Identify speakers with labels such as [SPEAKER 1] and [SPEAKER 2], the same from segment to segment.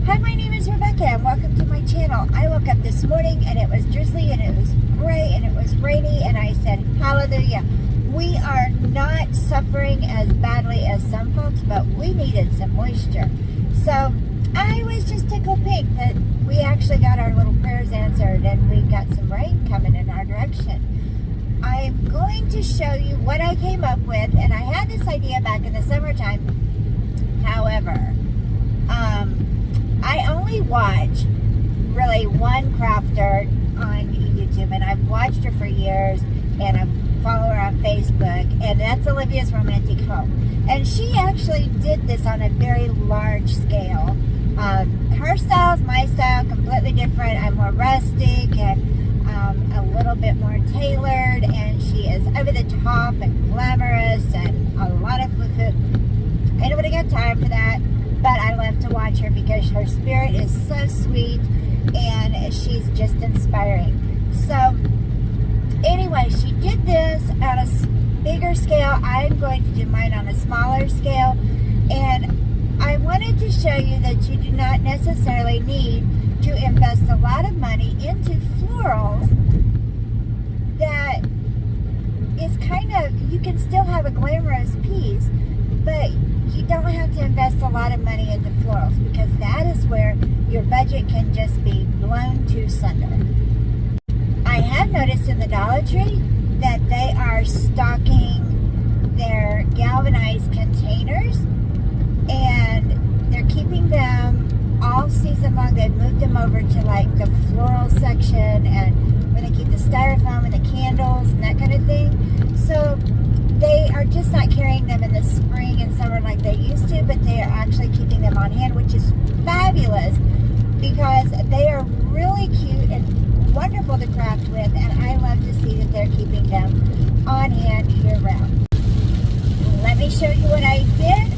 [SPEAKER 1] Hi, my name is Rebecca and welcome to my channel. I woke up this morning and it was drizzly and it was gray and it was rainy and I said, hallelujah. We are not suffering as badly as some folks, but we needed some moisture. So I was just tickled pink that we actually got our little prayers answered and we got some rain coming in our direction. I'm going to show you what I came up with, and I had this idea back in the summertime. However, I only watch really one crafter on YouTube, and I've watched her for years, and I follow her on Facebook, and that's Olivia's Romantic Home. And she actually did this on a very large scale. Her style's my style, completely different. I'm more rustic and a little bit more tailored, and she is over the top and glamorous and a lot of foo-foo. I don't got time for that, but I love to watch her because her spirit is so sweet and she's just inspiring. So anyway, she did this on a bigger scale. I'm going to do mine on a smaller scale, and I wanted to show you that you do not necessarily need to invest a lot of money into florals. That is kind of, you can still have a glamorous piece, but you don't have to invest a lot of money into florals, because that is where your budget can just be blown to sunder. I have noticed in the Dollar Tree that they are stocking their galvanized containers, and they're keeping them all season long. They've moved them over to like the floral section, and where they keep the styrofoam and the candles and that kind of thing. So they are just not carrying them in the spring and summer like they used to, but they are actually keeping them on hand, which is fabulous because they are really cute and wonderful to craft with, and I love to see that they're keeping them on hand year round. Let me show you what I did.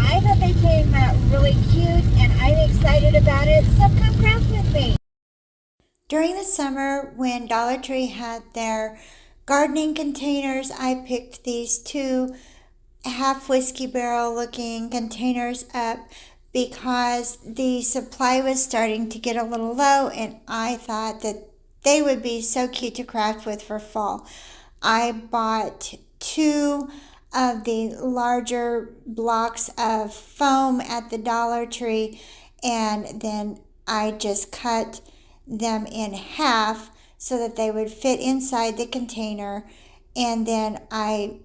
[SPEAKER 1] I thought they came out really cute, and I'm excited about it, so come craft with me. During the summer, when Dollar Tree had their gardening containers, I picked these two half whiskey barrel looking containers up because the supply was starting to get a little low, and I thought that they would be so cute to craft with for fall. I bought two of the larger blocks of foam at the Dollar Tree, and then I just cut them in half so that they would fit inside the container, and then I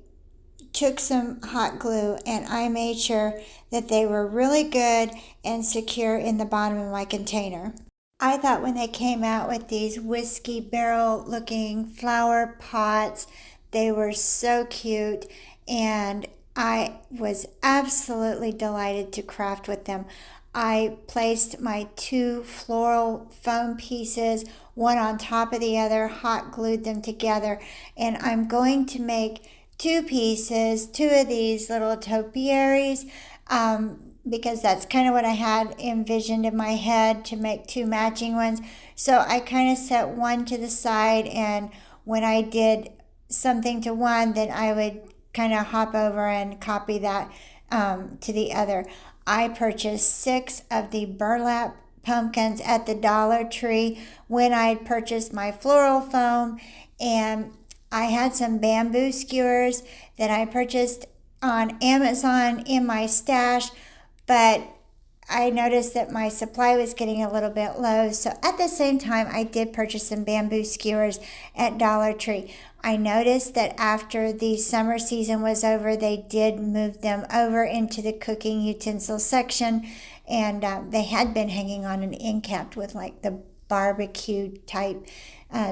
[SPEAKER 1] took some hot glue and I made sure that they were really good and secure in the bottom of my container. I thought when they came out with these whiskey barrel looking flower pots, they were so cute, and I was absolutely delighted to craft with them. I placed my two floral foam pieces, one on top of the other, hot glued them together, and I'm going to make two pieces, two of these little topiaries, because that's kind of what I had envisioned in my head, to make two matching ones. So I kind of set one to the side, and when I did something to one, then I would kind of hop over and copy that to the other. I purchased 6 of the burlap pumpkins at the Dollar Tree when I purchased my floral foam, and I had some bamboo skewers that I purchased on Amazon in my stash, but I noticed that my supply was getting a little bit low, so at the same time I did purchase some bamboo skewers at Dollar Tree. I noticed that after the summer season was over, they did move them over into the cooking utensil section, and they had been hanging on an end cap with like the barbecue type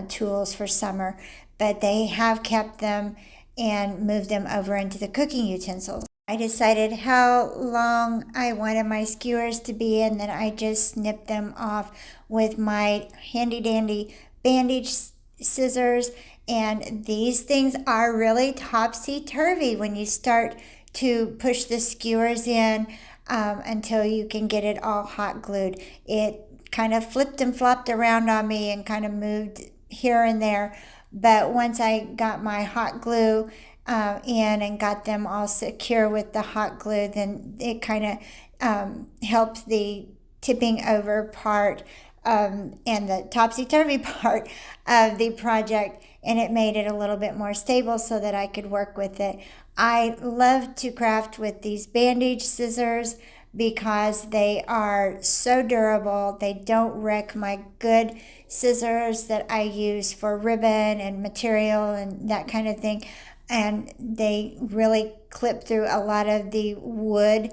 [SPEAKER 1] tools for summer, but they have kept them and moved them over into the cooking utensils. I decided how long I wanted my skewers to be, and then I just snipped them off with my handy dandy bandage scissors. And these things are really topsy-turvy when you start to push the skewers in until you can get it all hot glued. It kind of flipped and flopped around on me and kind of moved here and there. But once I got my hot glue in and got them all secure with the hot glue, then it kind of helped the
[SPEAKER 2] tipping over part and the topsy-turvy part of the project, and it made it a little bit more stable so that I could work with it. I love to craft with these bandage scissors because they are so durable. They don't wreck my good scissors that I use for ribbon and material and that kind of thing. And they really clip through a lot of the wood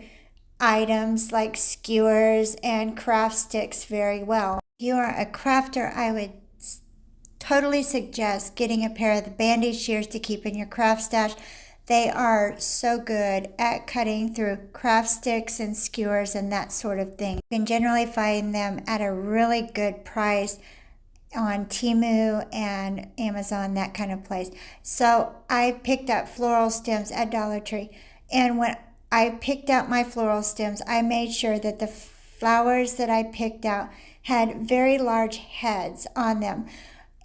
[SPEAKER 2] items like skewers and craft sticks very well. If you are a crafter, I would totally suggest getting a pair of the bandage shears to keep in your craft stash. They are so good at cutting through craft sticks and skewers and that sort of thing. You can generally find them at a really good price on Temu and Amazon, that kind of place. So I picked up floral stems at Dollar Tree, and when I picked out my floral stems, I made sure that the flowers that I picked out had very large heads on them.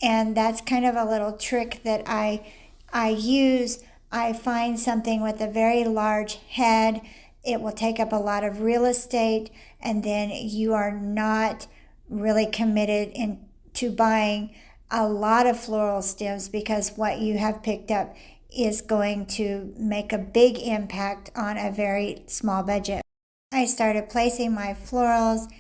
[SPEAKER 2] And that's kind of a little trick that I use. I find something with a very large head, it will take up a lot of real estate, and then you are not really committed to buying a lot of floral stems, because what you have picked up is going to make a big impact on a very small budget. I started placing my florals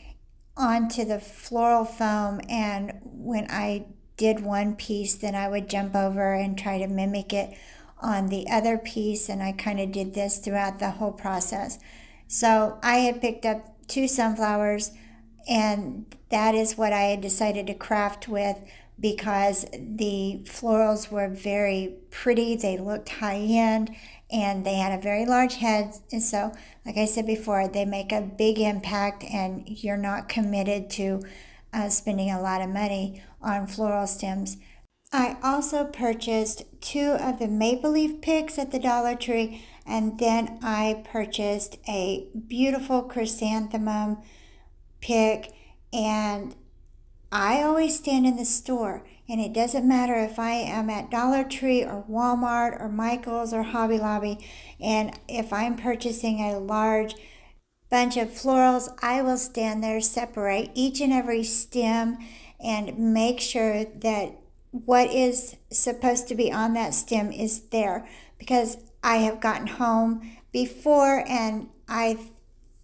[SPEAKER 2] onto the floral foam, and when I did one piece, then I would jump over and try to mimic it on the other piece, and I kind of did this throughout the whole process. So I had picked up 2 sunflowers, and that is what I had decided to craft with, because the florals were very pretty. They looked high-end, and they had a very large head. And so, like I said before, they make a big impact, and you're not committed to spending a lot of money on floral stems. I also purchased 2 of the maple leaf picks at the Dollar Tree, and then I purchased a beautiful chrysanthemum pick. And I always stand in the store, and it doesn't matter if I am at Dollar Tree or Walmart or Michael's or Hobby Lobby, and if I'm purchasing a large bunch of florals, I will stand there, separate each and every stem, and make sure that what is supposed to be on that stem is there, because I have gotten home before and I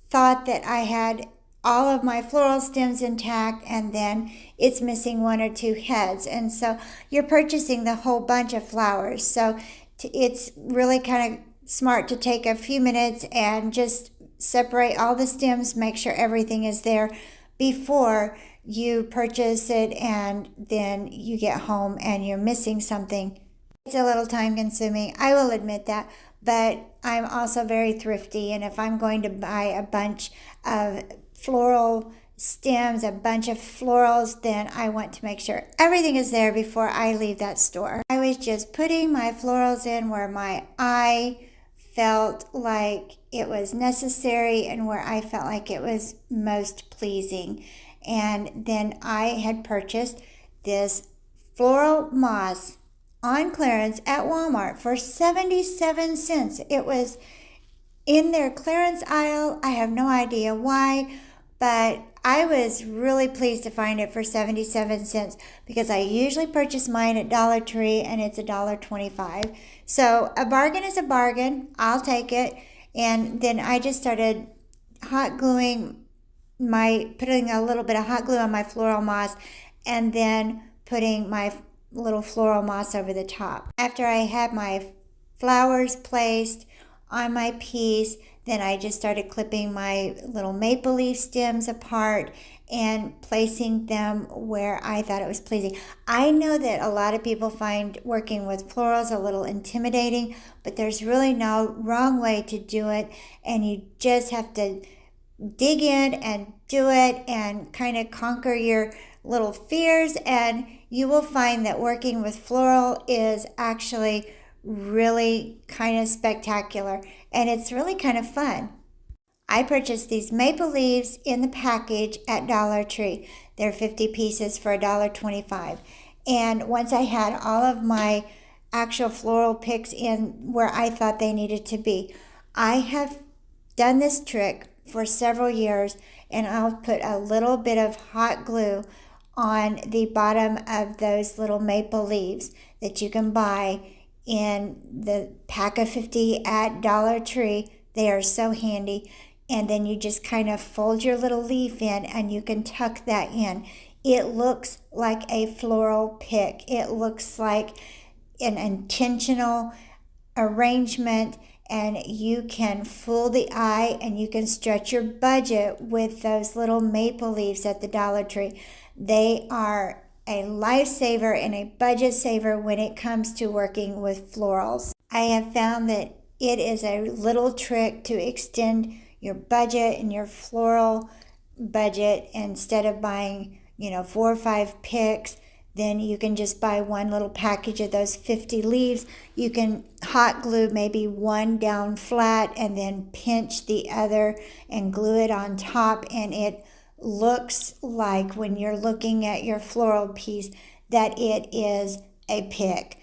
[SPEAKER 2] thought that I had all of my floral stems intact, and then it's missing 1 or 2 heads, and so you're purchasing the whole bunch of flowers. So it's really kind of smart to take a few minutes and just separate all the stems, make sure everything is there before you purchase it, and then you get home and you're missing something. It's a little time consuming, I will admit that, but I'm also very thrifty, and if I'm going to buy a bunch of floral stems, a bunch of florals, then I want to make sure everything is there before I leave that store. I was just putting my florals in where my eye felt like it was necessary and where I felt like it was most pleasing. And then I had purchased this floral moss on clearance at Walmart for 77 cents. It was in their clearance aisle. I have no idea why, but I was really pleased to find it for 77 cents, because I usually purchase mine at Dollar Tree and it's $1.25. So a bargain is a bargain. I'll take it. And then I just started putting a little bit of hot glue on my floral moss, and then putting my little floral moss over the top. After I had my flowers placed on my piece, then I just started clipping my little maple leaf stems apart and placing them where I thought it was pleasing. I know that a lot of people find working with florals a little intimidating, but there's really no wrong way to do it, and you just have to dig in and do it and kind of conquer your little fears, and you will find that working with floral is actually really kind of spectacular, and it's really kind of fun. I purchased these maple leaves in the package at Dollar Tree. They're 50 pieces for $1.25. And once I had all of my actual floral picks in where I thought they needed to be, I have done this trick for several years, and I'll put a little bit of hot glue on the bottom of those little maple leaves that you can buy in the pack of 50 at Dollar Tree. They are so handy. And then you just kind of fold your little leaf in and you can tuck that in. It looks like a floral pick. It looks like an intentional arrangement, and you can fool the eye and you can stretch your budget with those little maple leaves at the Dollar Tree. They are a lifesaver and a budget saver when it comes to working with florals. I have found that it is a little trick to extend your budget and your floral budget. Instead of buying 4 or 5 picks, then you can just buy one little package of those 50 leaves. You can hot glue maybe one down flat and then pinch the other and glue it on top, and it looks like, when you're looking at your floral piece, that it is a pick.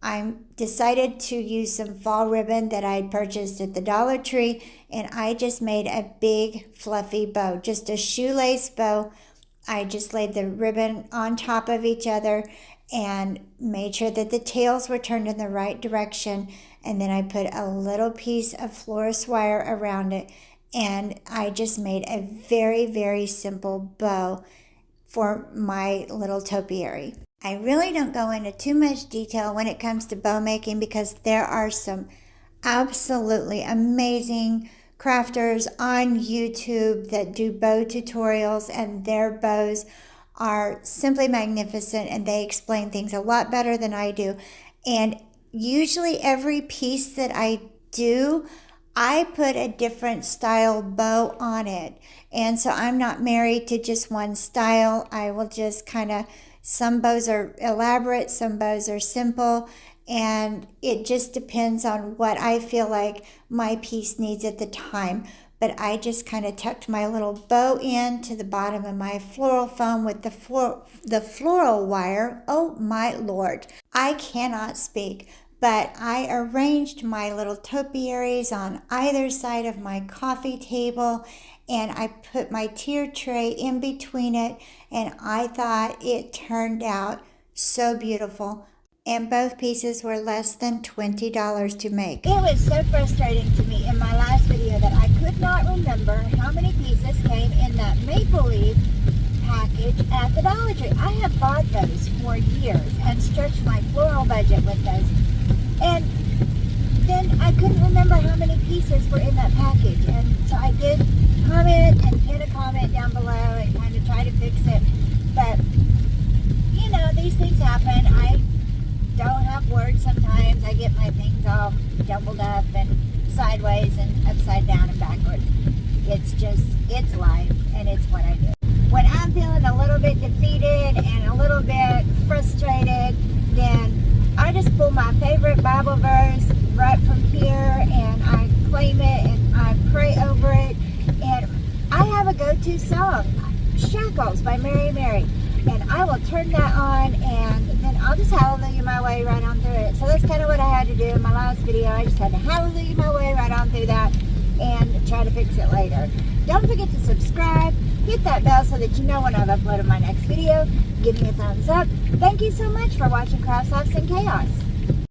[SPEAKER 2] I decided to use some fall ribbon that I purchased at the Dollar Tree, and I just made a big fluffy bow, just a shoelace bow. I just laid the ribbon on top of each other and made sure that the tails were turned in the right direction, and then I put a little piece of florist wire around it, and I just made a very, very simple bow for my little topiary. I really don't go into too much detail when it comes to bow making, because there are some absolutely amazing crafters on YouTube that do bow tutorials, and their bows are simply magnificent, and they explain things a lot better than I do. And usually every piece that I do, I put a different style bow on it. And so I'm not married to just one style. I will just some bows are elaborate, some bows are simple, and it just depends on what I feel like my piece needs at the time. But I just tucked my little bow into the bottom of my floral foam with the floral wire. Oh my Lord, I cannot speak. But I arranged my little topiaries on either side of my coffee table, and I put my tier tray in between it, and I thought it turned out so beautiful. And both pieces were less than $20 to make.
[SPEAKER 1] It was so frustrating to me in my last video that I could not remember how many pieces came in that maple leaf package at the Dollar Tree. I have bought those for years and stretched my floral budget with those. And then I couldn't remember how many pieces were in that package. And so I did comment and pin a comment down below and try to fix it. But, these things happen. I don't have words sometimes. I get my things all jumbled up and sideways and upside down and backwards. It's life, and it's what I do. When I'm feeling a little bit defeated and a little bit frustrated, then I just pull my favorite Bible verse right from here, and I claim it, and I pray over it. And I have a go-to song, Shackles by Mary, and I will turn that on, and then I'll just hallelujah my way right on through it. So that's kind of what I had to do in my last video. I just had to hallelujah my way right on through that and try to fix it later. Don't forget to subscribe, hit that bell so that you know when I've uploaded my next video. Give me a thumbs up. Thank you so much for watching Crafts, Laughs, and Chaos.